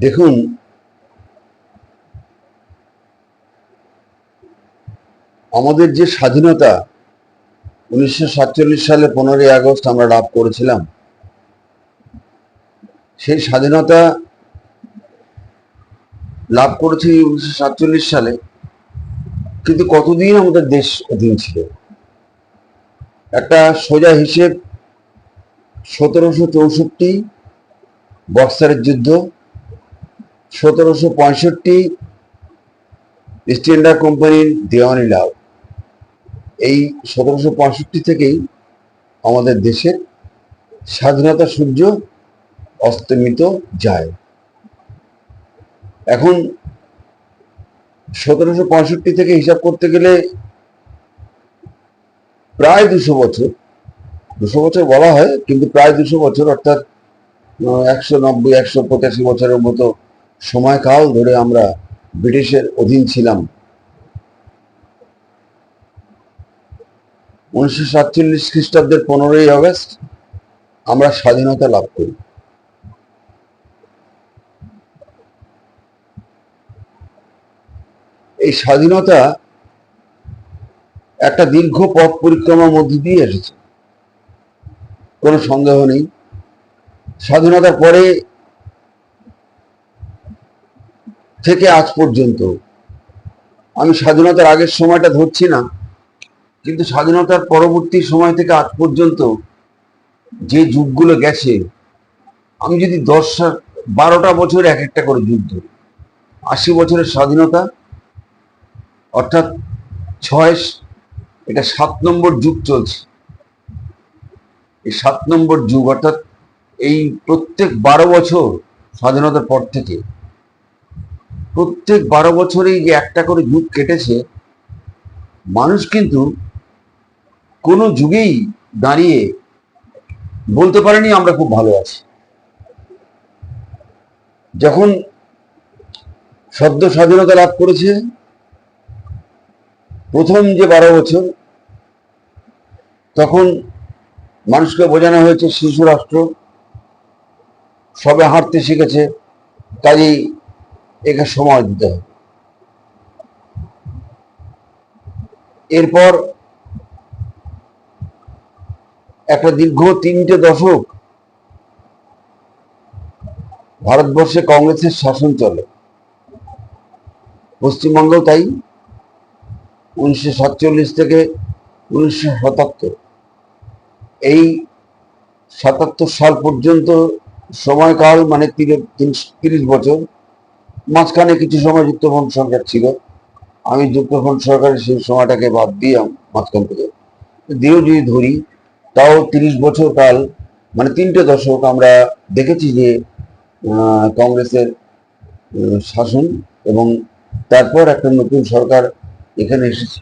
দেখুন, আমাদের যে স্বাধীনতা 1947 সালে 15ই আগস্ট আমরা লাভ করেছিলাম, সেই স্বাধীনতা লাভ করেছি 1947 সালে। কিন্তু কতদিন আমাদের দেশ অধীন ছিল? একটা সোজা হিসেব, 1764 বক্সারের যুদ্ধ, 1765 ইস্ট ইন্ডিয়া কোম্পানির দেওয়ানি লাভ। এই 1765 থেকেই আমাদের দেশের স্বাধীনতা সূর্য অস্তমিত যায়। এখন 1765 থেকে হিসাব করতে গেলে প্রায় 200 বছর, 200 বছর বলা হয় কিন্তু প্রায় 200 বছর, অর্থাৎ 190-185 বছরের মতো সময়কাল ধরে আমরা ব্রিটিশের অধীন ছিলাম। 1947 খ্রিস্টাব্দের 15ই আগস্ট আমরা স্বাধীনতা লাভ করি। এই স্বাধীনতা একটা দীর্ঘ পথ পরিক্রমার মধ্যে দিয়ে এসেছে, কোনো সন্দেহ নেই। স্বাধীনতার পরে থেকে আজ পর্যন্ত, আমি স্বাধীনতার আগের সময়টা ধরছি না, কিন্তু স্বাধীনতার পরবর্তী সময় থেকে আজ পর্যন্ত যে যুগগুলো গেছে, আমি যদি 12টা বছর এক একটা করে যুগ ধরি, 80 বছরের স্বাধীনতা, অর্থাৎ 6, এটা 7 নম্বর যুগ চলছে। এই 7 নম্বর যুগ, অর্থাৎ এই প্রত্যেক 12 বছর স্বাধীনতার পর থেকে প্রত্যেক 12 বছরেই যে একটা করে যুগ কেটেছে, মানুষ কিন্তু কোনো যুগেই দাঁড়িয়ে বলতে পারেনি আমরা খুব ভালো আছি। যখন সদ্য স্বাধীনতা লাভ করেছে, প্রথম যে 12 বছর, তখন মানুষকে বোঝানো হয়েছে শিশু রাষ্ট্র, সবে হাঁটতে শিখেছে, কাজেই একে সময় দিতে হবে। এরপর একটা দীর্ঘ 3টে দশক ভারতবর্ষে কংগ্রেসের শাসন চলে, পশ্চিমবঙ্গেও তাই। 1947 থেকে 1977, এই 77 সাল পর্যন্ত সময়কাল, মানে 30 বছর। মাঝখানে কিছু সময় যুক্তফ্রন্ট সরকার ছিল, আমি যুক্তফ্রন্ট সরকারের সেই সময়টাকে বাদ দিয়ে মাঝখান থেকে দিয়েও যদি ধরি, তাও 30 বছর কাল, মানে 3টে দশক আমরা দেখেছি যে কংগ্রেসের শাসন, এবং তারপর একটা নতুন সরকার এখানে এসেছে,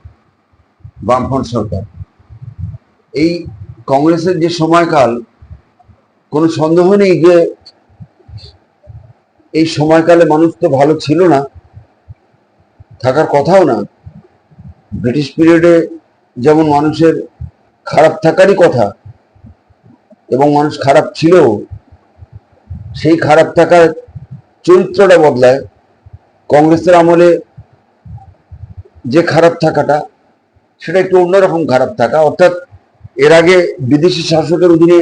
বামফ্রন্ট সরকার। এই কংগ্রেসের যে সময়কাল, কোনো সন্দেহ নেই যে এই সময়কালে মানুষ তো ভালো ছিল না, থাকার কথাও না। ব্রিটিশ পিরিয়ডে যেমন মানুষের খারাপ থাকারই কথা, এবং মানুষ খারাপ ছিল, সেই খারাপ থাকার চরিত্রটা বদলায়। কংগ্রেসের আমলে যে খারাপ থাকাটা, সেটা একটু অন্যরকম খারাপ থাকা, অর্থাৎ এর আগে বিদেশি শাসকের অধীনে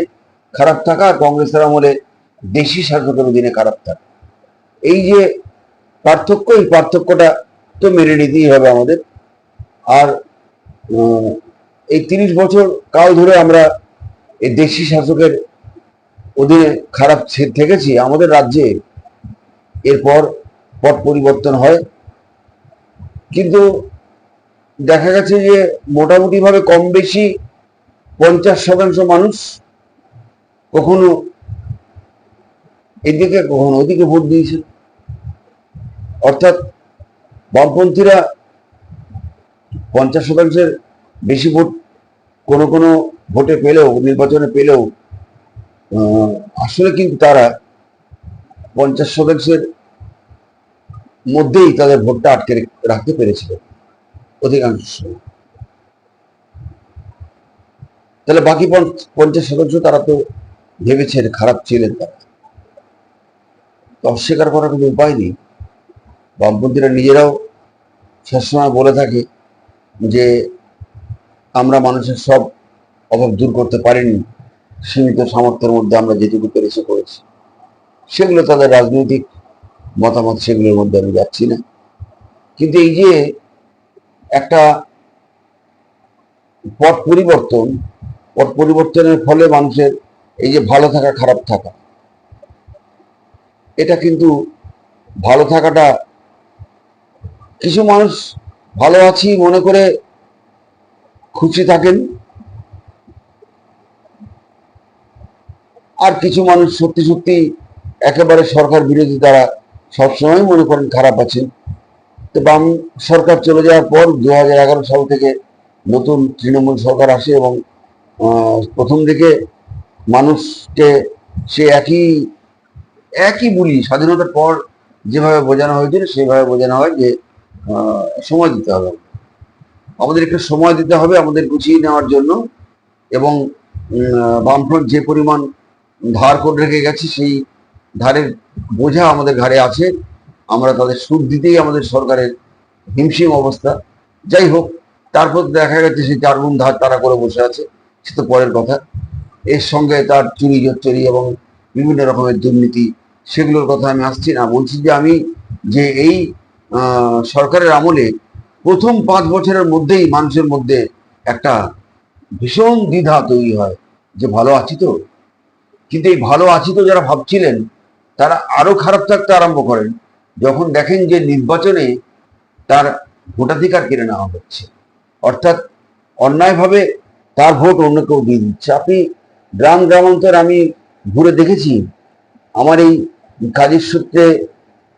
খারাপ থাকা, আর কংগ্রেসের আমলে দেশি শাসকের অধীনে খারাপ থাকা, এই যে পার্থক্য, এই পার্থক্যটা তো মেনে নিতেই হবে আমাদের। আর এই 30 বছর কাল ধরে আমরা এই দেশি শাসকের অধীনে খারাপ থেকেছি আমাদের রাজ্যে। এরপর পট পরিবর্তন হয়, কিন্তু দেখা গেছে যে মোটামুটি ভাবে কম বেশি 50% মানুষ কখনো এদিকে কখনো ওদিকে ভোট দিয়েছে। অর্থাৎ বামপন্থীরা 50%-এর বেশি ভোট কোনো কোনো ভোটে পেলেও, নির্বাচনে পেলেও, আসলে কিন্তু তারা 50%-এর মধ্যেই তাদের ভোটটা আটকে রাখতে পেরেছিল অধিকাংশ সময়। তাহলে বাকি 50% তারা তো ভেবেছেন খারাপ ছিলেন তারা। অস্বীকার করার কোনো উপায় নেই। বামপন্থীরা নিজেরাও সবসময় বলে থাকে যে আমরা মানুষের সব অভাব দূর করতে পারিনি, সীমিত সামর্থ্যের মধ্যে আমরা যেটুকু পেরেছি করেছি। সেগুলো তাদের রাজনৈতিক মতামত, সেগুলোর মধ্যে আমি যাচ্ছি না। কিন্তু এই যে একটা পট পরিবর্তনের ফলে মানুষের এই যে ভালো থাকা খারাপ থাকা, এটা কিন্তু ভালো থাকাটা কিছু মানুষ ভালো আছি মনে করে খুশি থাকেন, আর কিছু মানুষ সত্যি সত্যি একেবারে সরকার বিরোধী, তারা সবসময় মনে করেন খারাপ আছেন। তো বাম সরকার চলে যাওয়ার পর 2011 সাল থেকে নতুন তৃণমূল সরকার আসে এবং প্রথম দিকে মানুষকে সে একই বলি, স্বাধীনতার পর যেভাবে বোঝানো হয়েছিল সেভাবে বোঝানো হয় যে সময় দিতে হবে, আমাদের একটু সময় দিতে হবে আমাদের গুছিয়ে নেওয়ার জন্য। এবং বামফ্রন্ট যে পরিমাণ ধার করে রেখে গেছে সেই ধারের বোঝা আমাদের ঘাড়ে আছে, আমরা তাদের সুদ দিতেই আমাদের সরকারের হিমশিম অবস্থা। যাই হোক, তারপর দেখা গেছে সেই 4 গুণ ধার তারা করে বসে আছে, সে তো পরের কথা। এর সঙ্গে তার চুরি জোচ্চুরি এবং বিভিন্ন রকমের দুর্নীতি, সেগুলোর কথা আমি আসছি না। বলছি যে আমি যে এই সরকারের আমলে প্রথম 5 বছরের মধ্যেই মানুষের মধ্যে একটা ভীষণ দ্বিধা তৈরি হয় যে ভালো আছি তো। কিন্তু এই ভালো আছি তো যারা ভাবছিলেন, তারা আরো খারাপ থাকতে আরম্ভ করেন যখন দেখেন যে নির্বাচনে তার ভোটাধিকার কেড়ে নেওয়া হচ্ছে, অর্থাৎ অন্যায়ভাবে তার ভোট অন্য কেউ দিয়ে দিচ্ছে। আপনি গ্রামান্তর আমি ঘুরে দেখেছি, আমার এই কাজের সূত্রে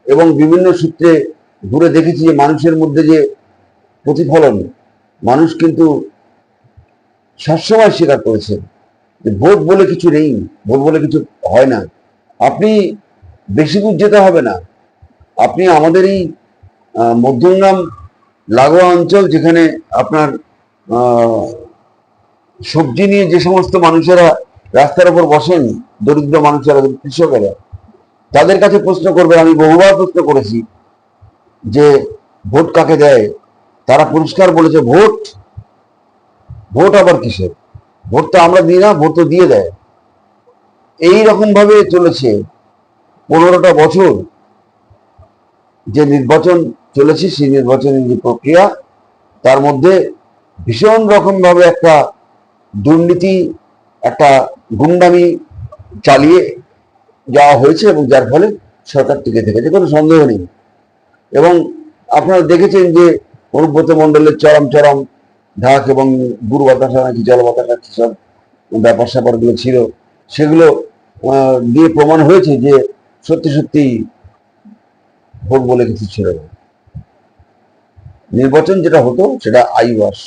এবং বিভিন্ন সূত্রে ঘুরে দেখেছি যে মানুষের মধ্যে যে প্রতিফলন, মানুষ কিন্তু সবসময় স্বীকার করেছে যে ভোট বলে কিছু নেই, ভোট বলে কিছু হয় না। আপনি বেশি দূর যেতে হবে না, আপনি আমাদের এই মধ্যমগ্রাম লাগোয়া অঞ্চল, যেখানে আপনার সবজি নিয়ে যে সমস্ত মানুষেরা রাস্তার উপর বসেন, দরিদ্র মানুষেরা, কৃষকেরা, তাদের কাছে প্রশ্ন করবে, আমি বহুবার প্রশ্ন করেছি যে ভোট কাকে দেয়, তারা পরিষ্কার বলেছে ভোট। ভোট আবার কিসের? ভোট তো আমরা দিই না, ভোট তো দিয়ে দেয়। এই রকম ভাবে চলেছে 15টা বছর যে নির্বাচন চলেছে, সেই নির্বাচনের যে প্রক্রিয়া, তার মধ্যে ভীষণ রকম ভাবে একটা দুর্নীতি, একটা গুন্ডামি চালিয়ে যাওয়া হয়েছে এবং যার ফলে সরকার টিকে থেকেছে, কোনো সন্দেহ নেই। এবং আপনারা দেখেছেন যে অনুব্রত মণ্ডলের চরম চরম ঢাক এবং গুরু বাতাসা নাকি জল বাতাসা কি সব ব্যাপার স্যাপারগুলো ছিল, সেগুলো দিয়ে প্রমাণ হয়েছে যে সত্যি সত্যি ভোট বলে কিছু ছিল না। নির্বাচন যেটা হতো সেটা আইওয়াস।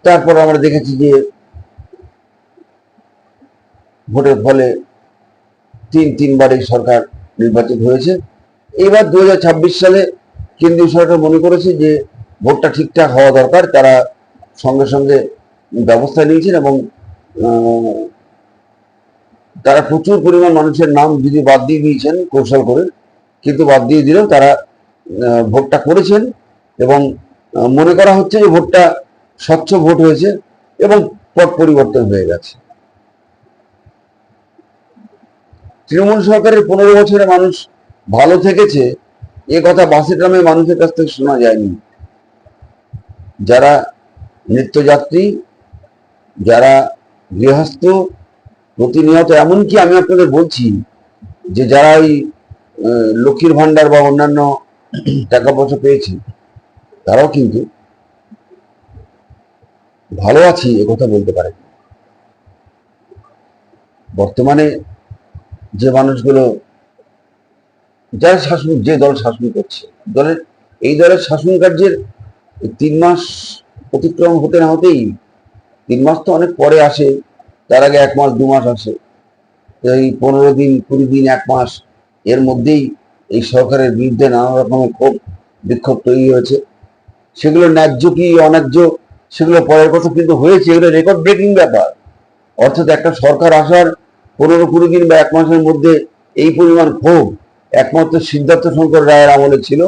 তারপর আমরা দেখেছি যে ভোটের ফলে তিনবার এই সরকার নির্বাচিত হয়েছে। এবার 2026 সালে কেন্দ্রীয় সরকার মনে করেছে যে ভোটটা ঠিকঠাক হওয়া দরকার, তারা সঙ্গে সঙ্গে ব্যবস্থা নিয়েছেন এবং তারা প্রচুর পরিমাণ মানুষের নাম যদি বাদ দিয়ে দিয়েছেন কৌশল করে, কিন্তু বাদ দিয়ে দিলেও তারা ভোটটা করেছেন এবং মনে করা হচ্ছে যে ভোটটা স্বচ্ছ ভোট হয়েছে এবং পট পরিবর্তন হয়ে গেছে। তৃণমূল সরকারের 15 বছরে মানুষ ভালো থেকেছে, এ কথা বাসিগ্রামে মানুষের কাছ থেকে শোনা যায়নি। যারা নিত্যযাত্রী, যারা গৃহস্থ, প্রতিনিয়ত, এমনকি আমি আপনাদের বলছি যে যারা এই লক্ষ্মীর ভান্ডার বা অন্যান্য টাকা পয়সা পেয়েছে, তারাও কিন্তু ভালো আছি একথা বলতে পারে। বর্তমানে যে মানুষগুলো, যারা শাসন, যে দল শাসন করছে, এই দলের শাসন কার্যের 3 মাস অতিক্রম হতে না হতেই, 3 মাস তো অনেক পরে আসে, তার আগে 1 মাস 2 মাস আসে, এই 15 দিন 20 দিন 1 মাস এর মধ্যেই এই সরকারের বিরুদ্ধে নানা রকমের ক্ষোভ বিক্ষোভ তৈরি হয়েছে। সেগুলো ন্যায্য কি অন্যায্য সেগুলো পরের কথা, কিন্তু হয়েছে, এগুলো রেকর্ড ব্রেকিং ব্যাপার। অর্থাৎ একটা সরকার আসার 15-20 দিন বা 1 মাসের মধ্যে এই পরিমাণ ক্ষোভ একমাত্র সিদ্ধার্থ শঙ্কর রায়ের আমলে ছিল।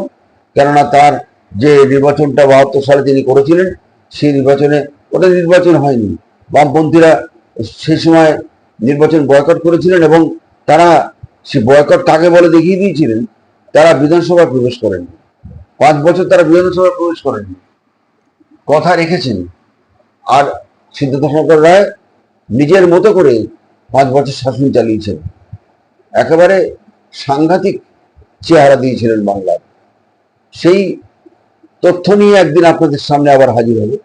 কেননা তার যে নির্বাচনটা 72 সালে তিনি করেছিলেন, সেই নির্বাচনে ওটা নির্বাচন হয়নি। বামপন্থীরা সেই সময় নির্বাচন বয়কট করেছিলেন এবং তারা সে বয়কট কাকে বলে দেখিয়ে দিয়েছিলেন। তারা বিধানসভায় প্রবেশ করেননি, 5 বছর তারা বিধানসভায় প্রবেশ করেননি, কথা রেখেছেন। আর সিদ্ধার্থ শঙ্কর রায় নিজের মতো করে 5 বছর শাসন চালিয়েছেন, একেবারে সাংঘাতিক চেহারা দিয়েছিলেন বাংলার। সেই তথ্য নিয়ে একদিন আপনাদের সামনে আবার হাজির হবে।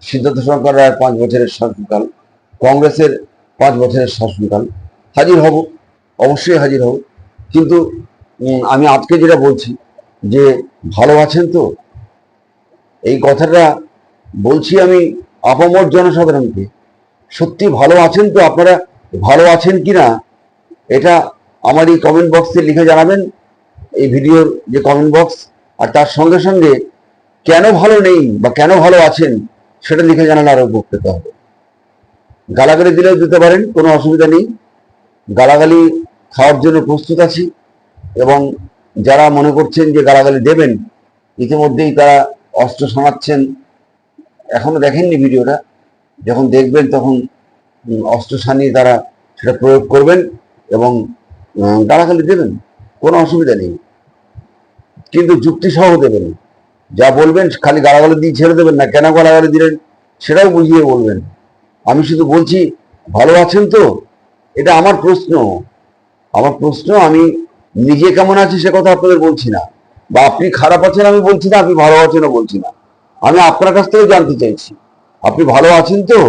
সিদ্ধার্থ শঙ্কর রায়ের 5 বছরের শাসনকাল, কংগ্রেসের 5 বছরের শাসনকাল, হাজির হব, অবশ্যই হাজির হব। কিন্তু আমি আজকে যেটা বলছি যে ভালো আছেন তো, এই কথাটা বলছি আমি আপামর জনসাধারণকে। সত্যি ভালো আছেন তো? আপনারা ভালো আছেন কিনা এটা আমার এই কমেন্ট বক্সে লিখে জানাবেন, এই ভিডিওর যে কমেন্ট বক্স। আর তার সঙ্গে সঙ্গে কেন ভালো নেই বা কেন ভালো আছেন সেটা লিখে জানালে আরো উপকৃত হবে। গালাগালি দিলেও দিতে পারেন, কোনো অসুবিধা নেই। গালাগালি খাওয়ার জন্য প্রস্তুত আছি, এবং যারা মনে করছেন যে গালাগালি দেবেন, ইতিমধ্যেই তারা অস্ত্র শোনাচ্ছেন। এখনো দেখেননি ভিডিওটা, যখন দেখবেন তখন অস্ত্র সানিয়ে তারা সেটা প্রয়োগ করবেন এবং গালাগালি দেবেন, কোনো অসুবিধা নেই। কিন্তু যুক্তি সহ দেবেন। যা বলবেন খালি গালাগালি দিয়ে ছেড়ে দেবেন না, কেন গালাগালি দিলেন সেটাও বুঝিয়ে বলবেন। আমি শুধু বলছি ভালো আছেন তো, এটা আমার প্রশ্ন। আমি নিজে কেমন আছি সে কথা আপনাদের বলছি না, বা আপনি খারাপ আছেন আমি বলছি না, আপনি ভালো আছেনও বলছি না। আমি আপনার কাছ থেকে জানতে চাইছি আপনি ভালো আছেন তো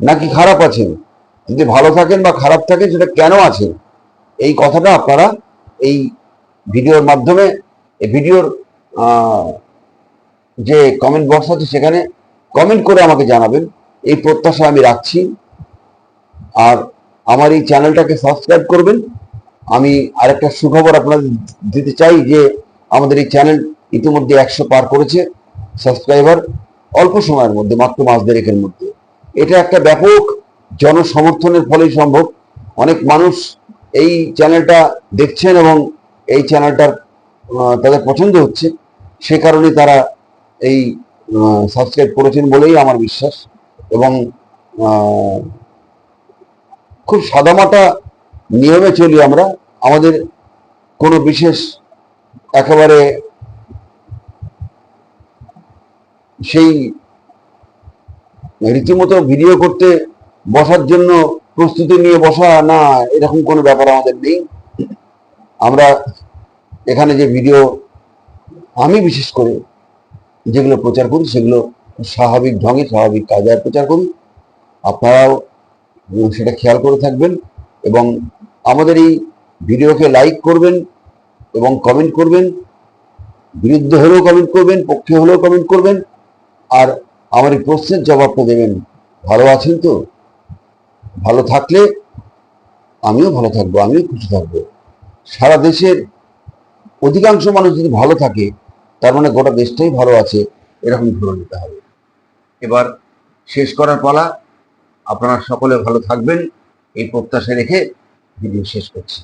নাকি খারাপ আছেন। যদি ভালো থাকেন বা খারাপ থাকেন সেটা কেন আছেন, এই কথাটা আপনারা এই ভিডিওর মাধ্যমে, এই ভিডিওর যে কমেন্ট বক্স আছে সেখানে কমেন্ট করে আমাকে জানাবেন, এই প্রত্যাশা আমি রাখছি। আর আমার এই চ্যানেলটাকে সাবস্ক্রাইব করবেন। আমি আরেকটা সুখবর আপনাদের দিতে চাই যে আমাদের এই চ্যানেল ইতিমধ্যে 100 পার করেছে সাবস্ক্রাইবার, অল্প সময়ের মধ্যে, মাত্র মাস দেড়েকের মধ্যে। এটা একটা ব্যাপক জনসমর্থনের ফলেই সম্ভব। অনেক মানুষ এই চ্যানেলটা দেখছেন এবং এই চ্যানেলটার তাদের পছন্দ হচ্ছে, সে কারণে তারা এই সাবস্ক্রাইব করেছেন বলেই আমার বিশ্বাস। এবং খুব সাদামাটা নিয়মে চলি আমরা, আমাদের কোনো বিশেষ একেবারে সেই রীতিমতো ভিডিও করতে বসার জন্য প্রস্তুতি নিয়ে বসা না, এরকম কোনো ব্যাপার আমাদের নেই। আমরা এখানে যে ভিডিও আমি বিশেষ করে যেগুলো প্রচার করি সেগুলো স্বাভাবিক ঢঙে, স্বাভাবিক কায়দায় প্রচার করি। আপনারাও সেটা খেয়াল করে থাকবেন এবং আমাদের এই ভিডিওকে লাইক করবেন এবং কমেন্ট করবেন, বিরুদ্ধে হলেও কমেন্ট করবেন, পক্ষে হলেও কমেন্ট করবেন। আর আমার এই প্রশ্নের জবাবটা দেবেন, ভালো আছেন তো? ভালো থাকলে আমিও ভালো থাকবো, আমিও খুশি থাকবো। সারা দেশের অধিকাংশ মানুষ যদি ভালো থাকে তার মানে গোটা দেশটাই ভালো আছে, এরকম ধরে নিতে হবে। এবার শেষ করার পালা। আপনারা সকলে ভালো থাকবেন এই প্রত্যাশা রেখে ভিডিও শেষ করছি।